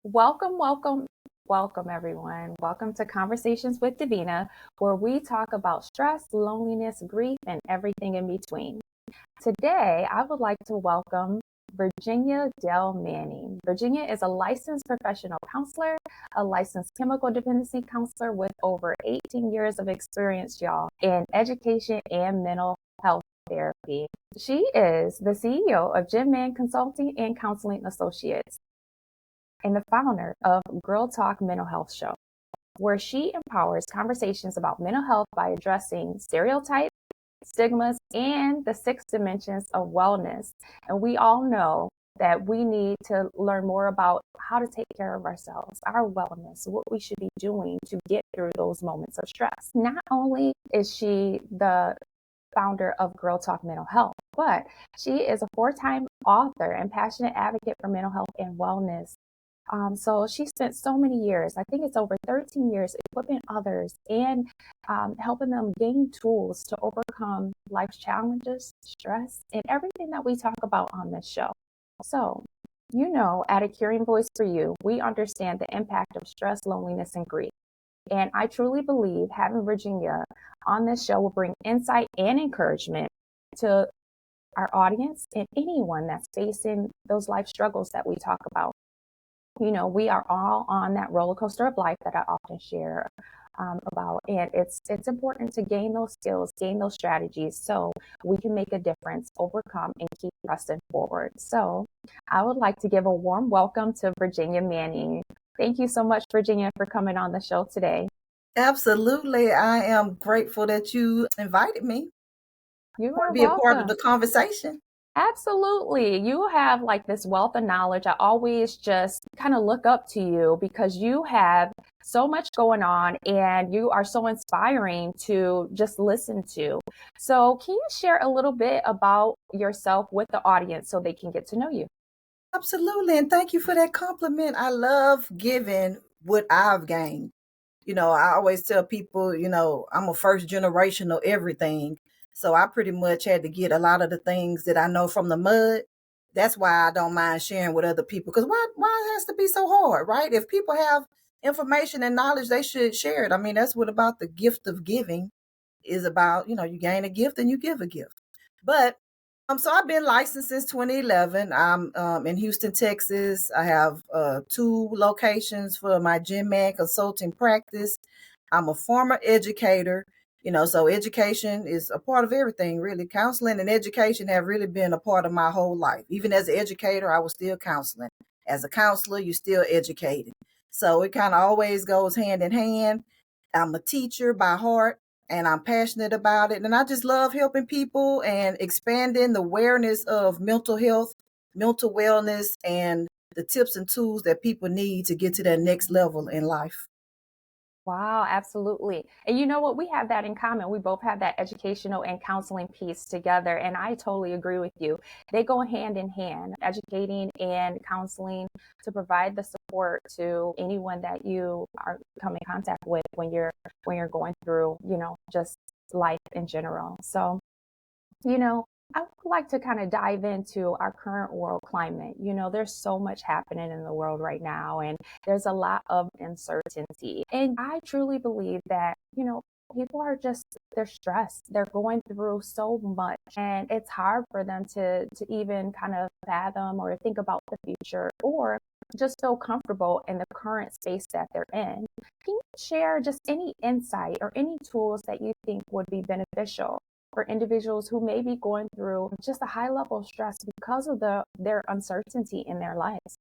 Welcome, welcome, welcome, everyone. Welcome to Conversations with Davina, where we talk about stress, loneliness, grief, and everything in between. Today, I would like to welcome Virginia Dell Manning. Virginia is a licensed professional counselor, a licensed chemical dependency counselor with over 18 years of experience, y'all, in education and mental health therapy. She is the CEO of Jim Man Consulting and Counseling Associates and the founder of Girl Talk Mental Health Show, where she empowers conversations about mental health by addressing stereotypes, stigmas, and the six dimensions of wellness. And we all know that we need to learn more about how to take care of ourselves, our wellness, what we should be doing to get through those moments of stress. Not only is she the founder of Girl Talk Mental Health, but she is a four-time author and passionate advocate for mental health and wellness. So she spent so many years, I think it's over 13 years, equipping others and helping them gain tools to overcome life's challenges, stress, and everything that we talk about on this show. So, at A Curing Voice for You, we understand the impact of stress, loneliness, and grief. And I truly believe having Virginia on this show will bring insight and encouragement to our audience and anyone that's facing those life struggles that we talk about. We are all on that roller coaster of life that I often share about, and it's important to gain those skills, gain those strategies, so we can make a difference, overcome, and keep pressing forward. So, I would like to give a warm welcome to Virginia Manning. Thank you so much, Virginia, for coming on the show today. Absolutely. I am grateful that you invited me. You I want are to be a part of welcome. the conversation. Absolutely. You have like this wealth of knowledge. I always just kind of look up to you because you have so much going on and you are so inspiring to just listen to. So, can you share a little bit about yourself with the audience so they can get to know you? Absolutely. And thank you for that compliment. I love giving what I've gained. I always tell people, I'm a first generation of everything. So I pretty much had to get a lot of the things that I know from the mud. That's why I don't mind sharing with other people. Because why it has to be so hard, right? If people have information and knowledge, they should share it. I mean, that's what about the gift of giving is about. You gain a gift and you give a gift. But so I've been licensed since 2011. I'm in Houston, Texas. I have two locations for my Gym Man consulting practice. I'm a former educator, so education is a part of everything, really. Counseling and education have really been a part of my whole life. Even as an educator, I was still counseling. As a counselor, you're still educating. So it kind of always goes hand in hand. I'm a teacher by heart and I'm passionate about it. And I just love helping people and expanding the awareness of mental health, mental wellness, and the tips and tools that people need to get to that next level in life. Wow, absolutely. And you know what? We have that in common. We both have that educational and counseling piece together. And I totally agree with you. They go hand in hand, educating and counseling to provide the support to anyone that you are come in contact with when you're going through, just life in general. So, you know, I would like to kind of dive into our current world climate. There's so much happening in the world right now, and there's a lot of uncertainty. And I truly believe that, people are just, they're stressed. They're going through so much, and it's hard for them to even kind of fathom or think about the future or just feel comfortable in the current space that they're in. Can you share just any insight or any tools that you think would be beneficial for individuals who may be going through just a high level of stress because of their uncertainty in their lives?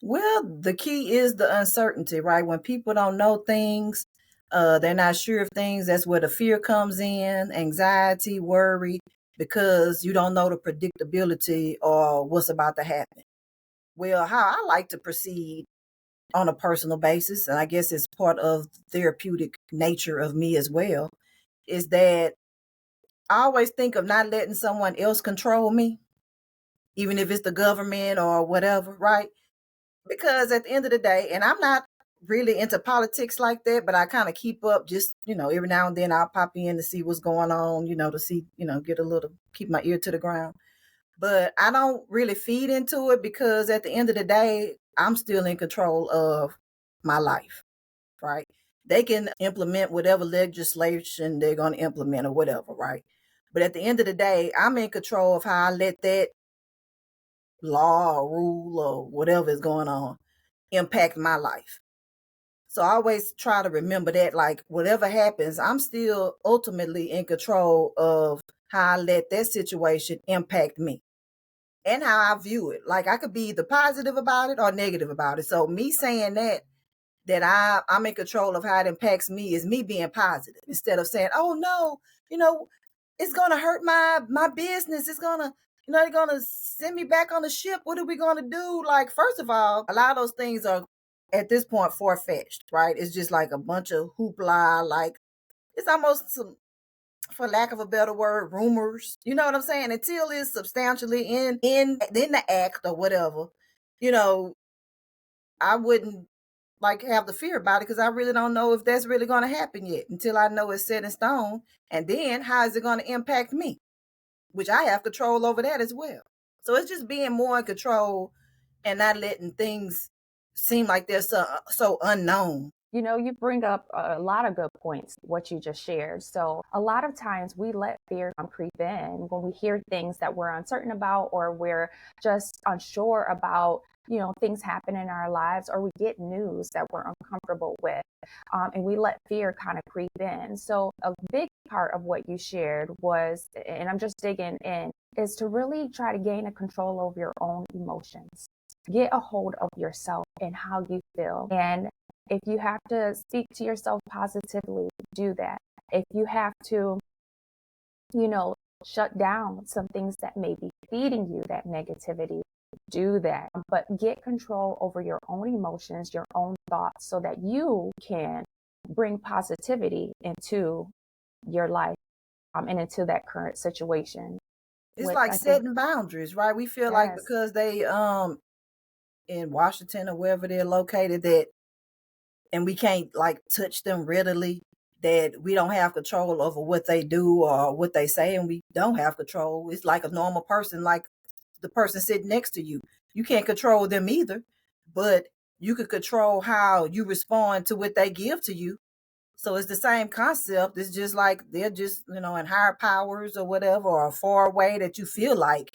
Well, the key is the uncertainty, right? When people don't know things, they're not sure of things. That's where the fear comes in, anxiety, worry, because you don't know the predictability or what's about to happen. Well, how I like to proceed on a personal basis, and I guess it's part of therapeutic nature of me as well, is that I always think of not letting someone else control me, even if it's the government or whatever, right? Because at the end of the day, and I'm not really into politics like that, but I kind of keep up just, every now and then I'll pop in to see what's going on, to see, get a little, keep my ear to the ground. But I don't really feed into it because at the end of the day, I'm still in control of my life, right? They can implement whatever legislation they're going to implement or whatever, right? But at the end of the day, I'm in control of how I let that law or rule or whatever is going on impact my life. So I always try to remember that, like, whatever happens, I'm still ultimately in control of how I let that situation impact me and how I view it. Like, I could be either positive about it or negative about it. So me saying that I'm in control of how it impacts me is me being positive instead of saying, oh no, you know, it's gonna hurt my business. It's gonna, they're gonna send me back on the ship. What are we gonna do? Like, first of all, a lot of those things are at this point far-fetched, right? It's just like a bunch of hoopla, like it's almost some, for lack of a better word, rumors. You know what I'm saying? Until it's substantially in the act or whatever, you know, I wouldn't like have the fear about it because I really don't know if that's really going to happen yet until I know it's set in stone. And then how is it going to impact me? Which I have control over that as well. So it's just being more in control and not letting things seem like they're so unknown. You bring up a lot of good points, what you just shared. So, a lot of times we let fear creep in when we hear things that we're uncertain about, or we're just unsure about, things happen in our lives, or we get news that we're uncomfortable with. And we let fear kind of creep in. So, a big part of what you shared was, and I'm just digging in, is to really try to gain a control over your own emotions. Get a hold of yourself and how you feel. And if you have to speak to yourself positively, do that. If you have to, shut down some things that may be feeding you that negativity, do that. But get control over your own emotions, your own thoughts, so that you can bring positivity into your life, and into that current situation. It's Which like I think, setting boundaries, right? We feel like yes, because they in Washington or wherever they're located that and we can't like touch them readily, that we don't have control over what they do or what they say, and we don't have control. It's like a normal person, like the person sitting next to you. You can't control them either, but you can control how you respond to what they give to you. So it's the same concept. It's just like they're just, in higher powers or whatever, or far away that you feel like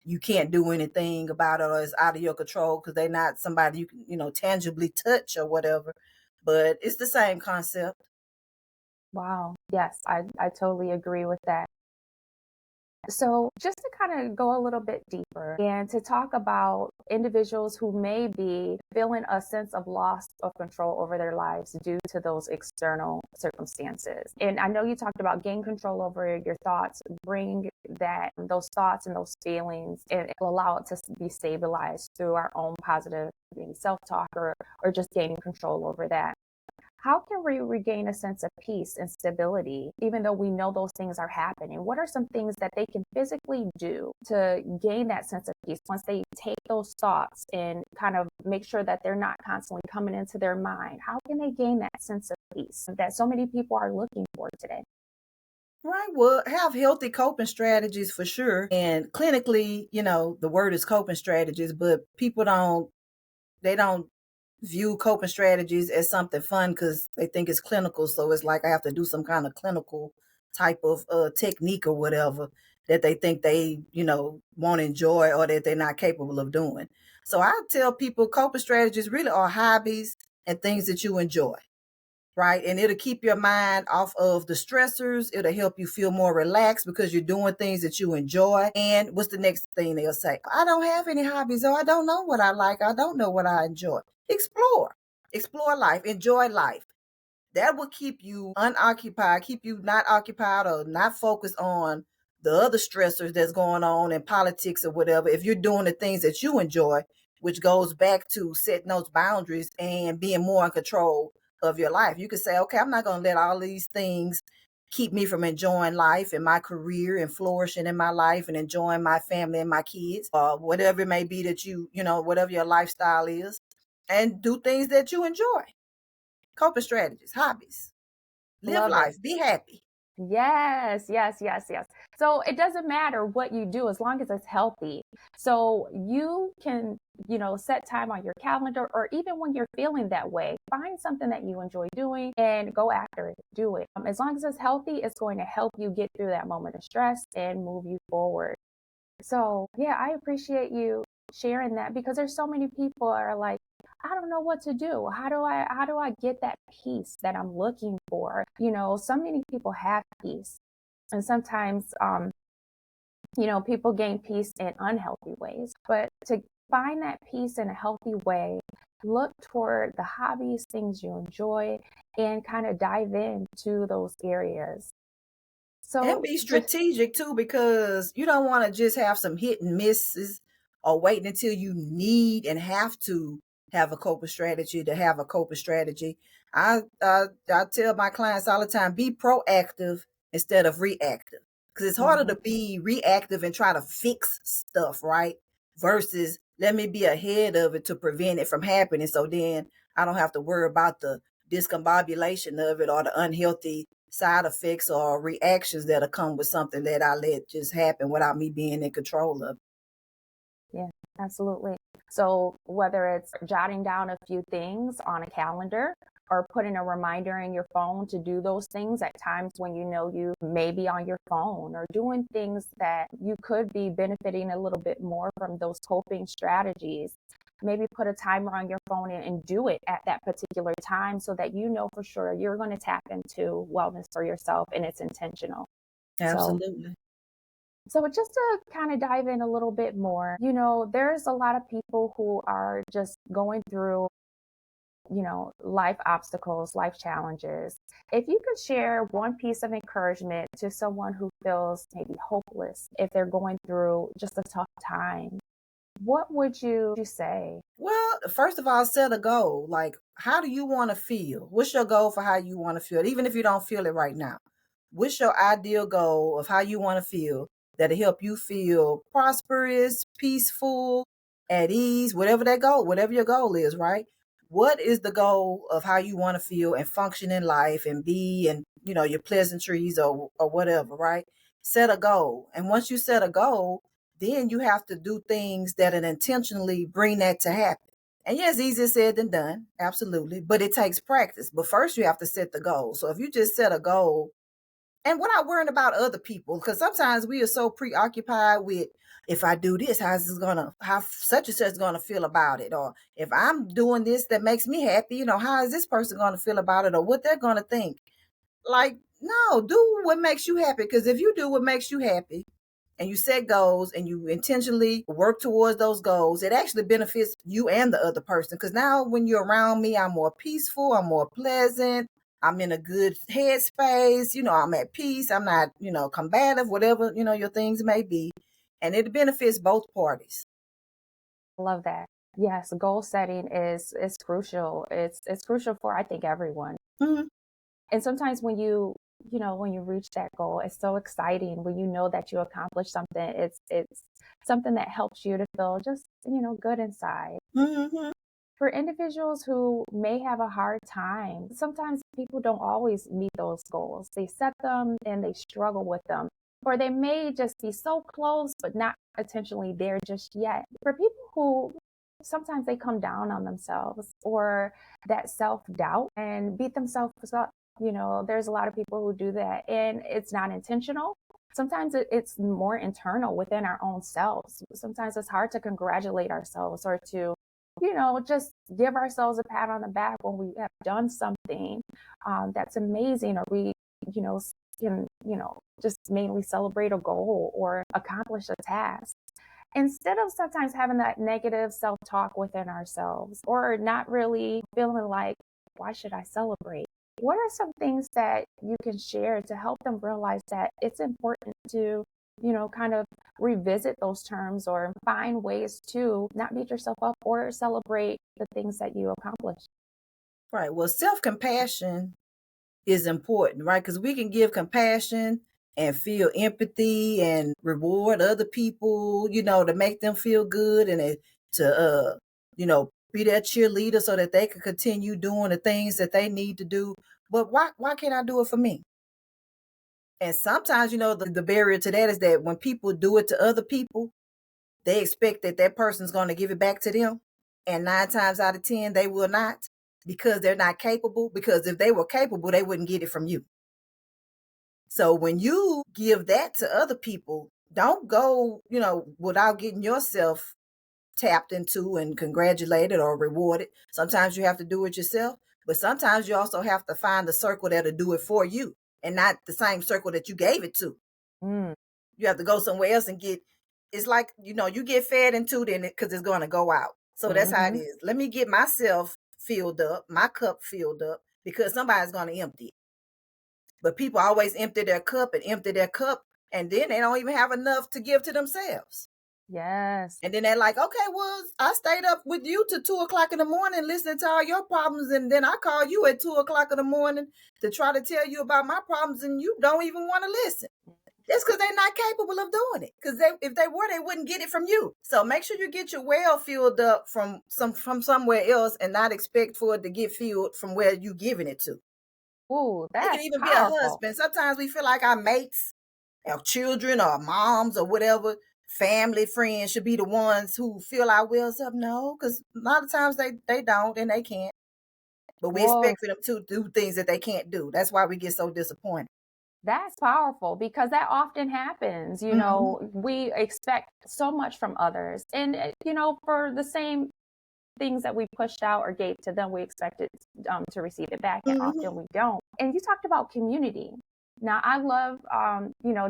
you can't do anything about it or it's out of your control because they're not somebody you can, tangibly touch or whatever. But it's the same concept. wow, yes, I totally agree with that. So, just to kind of go a little bit deeper and to talk about individuals who may be feeling a sense of loss of control over their lives due to those external circumstances. And I know you talked about gain control over your thoughts, bring those thoughts and those feelings, and allow it to be stabilized through our own positive self talk, or just gaining control over that. How can we regain a sense of peace and stability, even though we know those things are happening? What are some things that they can physically do to gain that sense of peace once they take those thoughts and kind of make sure that they're not constantly coming into their mind? How can they gain that sense of peace that so many people are looking for today? Right. Well, have healthy coping strategies for sure. And clinically, the word is coping strategies, but they don't view coping strategies as something fun because they think it's clinical. So it's like I have to do some kind of clinical type of technique or whatever that they think they, won't enjoy or that they're not capable of doing. So I tell people coping strategies really are hobbies and things that you enjoy, right? And it'll keep your mind off of the stressors. It'll help you feel more relaxed because you're doing things that you enjoy. And what's the next thing they'll say? I don't have any hobbies, or I don't know what I like. I don't know what I enjoy. Explore life, enjoy life. That will keep you unoccupied, keep you not occupied or not focused on the other stressors that's going on in politics or whatever. If you're doing the things that you enjoy, which goes back to setting those boundaries and being more in control of your life, you could say, okay, I'm not going to let all these things keep me from enjoying life and my career and flourishing in my life and enjoying my family and my kids, or whatever it may be that whatever your lifestyle is, and do things that you enjoy. Coping strategies, hobbies. Live Love it. life. Be happy. Yes, yes, yes, yes. So it doesn't matter what you do as long as it's healthy. So you can, set time on your calendar, or even when you're feeling that way, find something that you enjoy doing and go after it. Do it. As long as it's healthy, it's going to help you get through that moment of stress and move you forward. So, yeah, I appreciate you sharing that because there's so many people are like, I don't know what to do. How do I get that peace that I'm looking for? So many people have peace. And sometimes people gain peace in unhealthy ways. But to find that peace in a healthy way, look toward the hobbies, things you enjoy, and kind of dive into those areas. And So be just strategic too, because you don't want to just have some hit and misses or waiting until you need and have to have a coping strategy to have a coping strategy. I tell my clients all the time, be proactive instead of reactive, because it's harder to mhm. be reactive and try to fix stuff, right? Versus let me be ahead of it to prevent it from happening. So then I don't have to worry about the discombobulation of it or the unhealthy side effects or reactions that'll come with something that I let just happen without me being in control of. Yeah, absolutely. So whether it's jotting down a few things on a calendar or putting a reminder in your phone to do those things at times when you know you may be on your phone, or doing things that you could be benefiting a little bit more from those coping strategies. Maybe put a timer on your phone and do it at that particular time so that you know for sure you're going to tap into wellness for yourself and it's intentional. So Absolutely. so just to kind of dive in a little bit more, there's a lot of people who are just going through, life obstacles, life challenges. If you could share one piece of encouragement to someone who feels maybe hopeless if they're going through just a tough time, what would you say? Well, first of all, set a goal. Like, how do you want to feel? What's your goal for how you want to feel? Even if you don't feel it right now, what's your ideal goal of how you want to feel that'll help you feel prosperous, peaceful, at ease, whatever your goal is, right? What is the goal of how you want to feel and function in life and be and your pleasantries or whatever, right? Set a goal. And once you set a goal, then you have to do things that intentionally bring that to happen. And yes, easier said than done, absolutely. But it takes practice. But first, you have to set the goal. So if you just set a goal, and we're not worrying about other people, because sometimes we are so preoccupied with, if I do this, how such and such is gonna feel about it, or if I'm doing this that makes me happy, how is this person gonna feel about it, or what they're gonna think? Like, no, do what makes you happy. Because if you do what makes you happy, and you set goals and you intentionally work towards those goals, it actually benefits you and the other person. Because now when you're around me, I'm more peaceful, I'm more pleasant, I'm in a good headspace, I'm at peace, I'm not, combative, whatever, your things may be. And it benefits both parties. I love that. Yes, goal setting is crucial. It's crucial for I think everyone. Mhm. And sometimes when you reach that goal, it's so exciting when you know that you accomplished something. It's something that helps you to feel just, good inside. Mhm. For individuals who may have a hard time, sometimes people don't always meet those goals. They set them and they struggle with them. Or they may just be so close, but not intentionally there just yet. For people who sometimes they come down on themselves or that self doubt and beat themselves up, there's a lot of people who do that and it's not intentional. Sometimes it's more internal within our own selves. Sometimes it's hard to congratulate ourselves or to just give ourselves a pat on the back when we have done something that's amazing, or we, you know, can, just mainly celebrate a goal or accomplish a task. Instead of sometimes having that negative self talk within ourselves or not really feeling like, why should I celebrate? What are some things that you can share to help them realize that it's important to, kind of revisit those terms or find ways to not beat yourself up or celebrate the things that you accomplish? Right. Well, self compassion is important, right? Because we can give compassion and feel empathy and reward other people, to make them feel good and be their cheerleader so that they can continue doing the things that they need to do. But why can't I do it for me? And sometimes, the barrier to that is that when people do it to other people, they expect that that person's going to give it back to them. And 9 times out of 10, they will not, because they're not capable. Because if they were capable, they wouldn't get it from you. So when you give that to other people, don't go, without getting yourself tapped into and congratulated or rewarded. Sometimes you have to do it yourself, but sometimes you also have to find a circle that'll do it for you and not the same circle that you gave it to. You have to go somewhere else and it's like, you get fed into it because it's going to go out. So that's how it is. Let me get myself filled up, my cup filled up, because somebody's going to empty it. But people always empty their cup, and then they don't even have enough to give to themselves. Yes. And then they're like, okay, well, I stayed up with you till 2:00 in the morning listening to all your problems, and then I call you at 2:00 in the morning to try to tell you about my problems, and you don't even want to listen. That's because they're not capable of doing it. Because if they were, they wouldn't get it from you. So make sure you get your well filled up from somewhere else, and not expect for it to get filled from where you giving it to. Ooh, that's It can even powerful. be a husband. Sometimes we feel like our mates, our children, or moms, or whatever, family, friends should be the ones who fill our wells up. No, because a lot of times they don't and they can't. But we expect for them to do things that they can't do. That's why we get so disappointed. That's powerful, because that often happens. We expect so much from others. And, for the same things that we pushed out or gave to them, we expect it to receive it back. And often we don't. And you talked about community. Now, I love,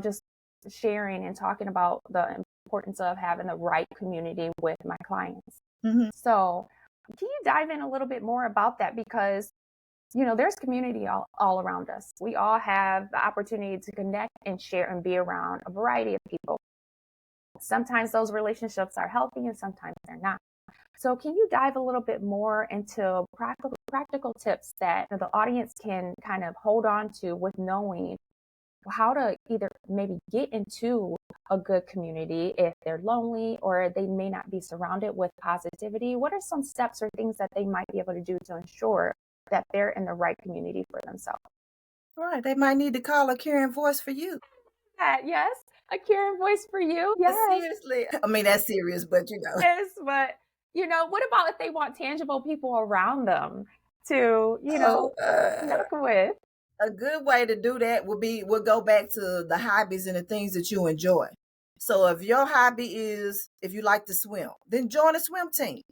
just sharing and talking about the importance of having the right community with my clients. So can you dive in a little bit more about that? Because there's community all around us. We all have the opportunity to connect and share and be around a variety of people. Sometimes those relationships are healthy and sometimes they're not. So can you dive a little bit more into practical tips that the audience can kind of hold on to with knowing how to either maybe get into a good community if they're lonely or they may not be surrounded with positivity? What are some steps or things that they might be able to do to ensure that they're in the right community for themselves? Right. They might need to call a caring voice for you. Yes, a caring voice for you. Yes. Seriously. I mean, that's serious, but Yes, but what about if they want tangible people around them to, connect with? A good way to do that we'll go back to the hobbies and the things that you enjoy. So if your hobby is, if you like to swim, then join a swim team.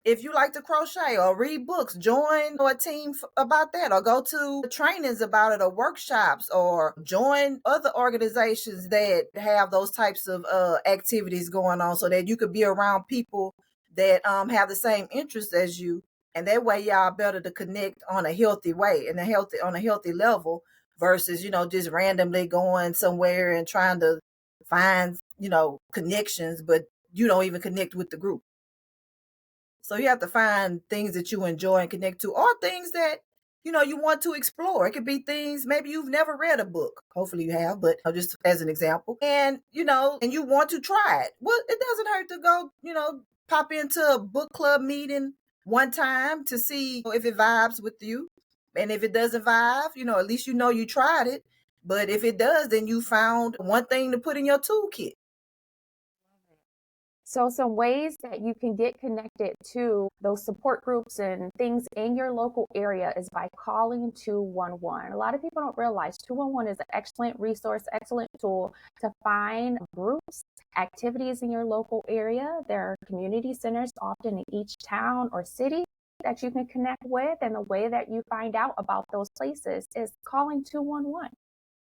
If you like to crochet or read books, join a team about that, or go to trainings about it or workshops, or join other organizations that have those types of activities going on, so that you could be around people that have the same interests as you. And that way y'all better to connect on a healthy way and on a healthy level, versus, just randomly going somewhere and trying to find, connections, but you don't even connect with the group. So you have to find things that you enjoy and connect to, or things that, you want to explore. It could be things, maybe you've never read a book. Hopefully you have, but just as an example. And, and you want to try it. Well, it doesn't hurt to go, pop into a book club meeting one time to see if it vibes with you. And if it doesn't vibe, at least you tried it. But if it does, then you found one thing to put in your toolkit. So some ways that you can get connected to those support groups and things in your local area is by calling 211. A lot of people don't realize 211 is an excellent resource, excellent tool to find groups, activities in your local area. There are community centers often in each town or city that you can connect with. And the way that you find out about those places is calling 211.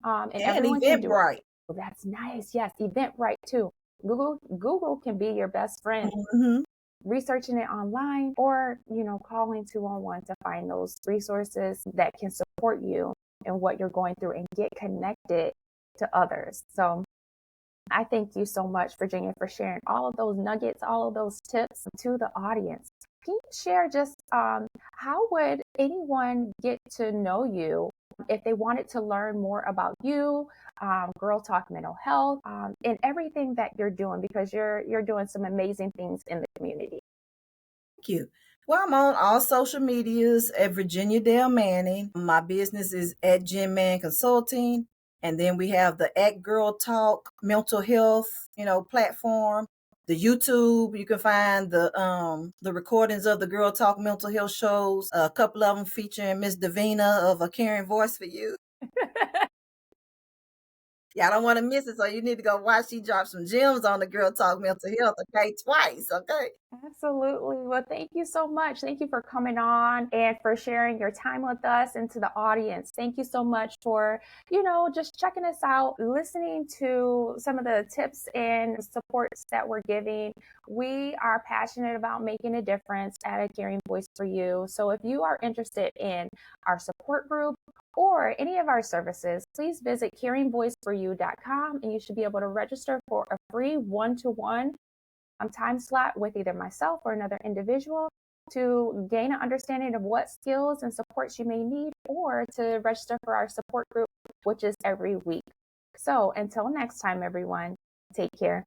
And everyone can do it. Well, that's nice. Yes, Eventbrite too. Google can be your best friend. Researching it online, or calling 211 to find those resources that can support you in what you're going through and get connected to others. So I thank you so much, Virginia, for sharing all of those nuggets, all of those tips to the audience. Can you share just how would anyone get to know you if they wanted to learn more about you, Girl Talk Mental Health, and everything that you're doing, because you're doing some amazing things in the community? Thank you. Well, I'm on all social medias at Virginia Dale Manning. My business is at Gem Man Consulting. And then we have the Act Girl Talk mental health, platform. The YouTube, you can find the recordings of the Girl Talk mental health shows. A couple of them featuring Miss Davina of A Caring Voice for You. Y'all don't want to miss it, so you need to go watch. She dropped some gems on the Girl Talk mental health, okay, twice, okay? Absolutely. Well, thank you so much. Thank you for coming on and for sharing your time with us and to the audience. Thank you so much for, just checking us out, listening to some of the tips and supports that we're giving. We are passionate about making a difference at A Caring Voice for You. So if you are interested in our support group or any of our services, please visit caringvoiceforyou.com and you should be able to register for a free one-to-one time slot with either myself or another individual to gain an understanding of what skills and supports you may need, or to register for our support group, which is every week. So until next time, everyone, take care.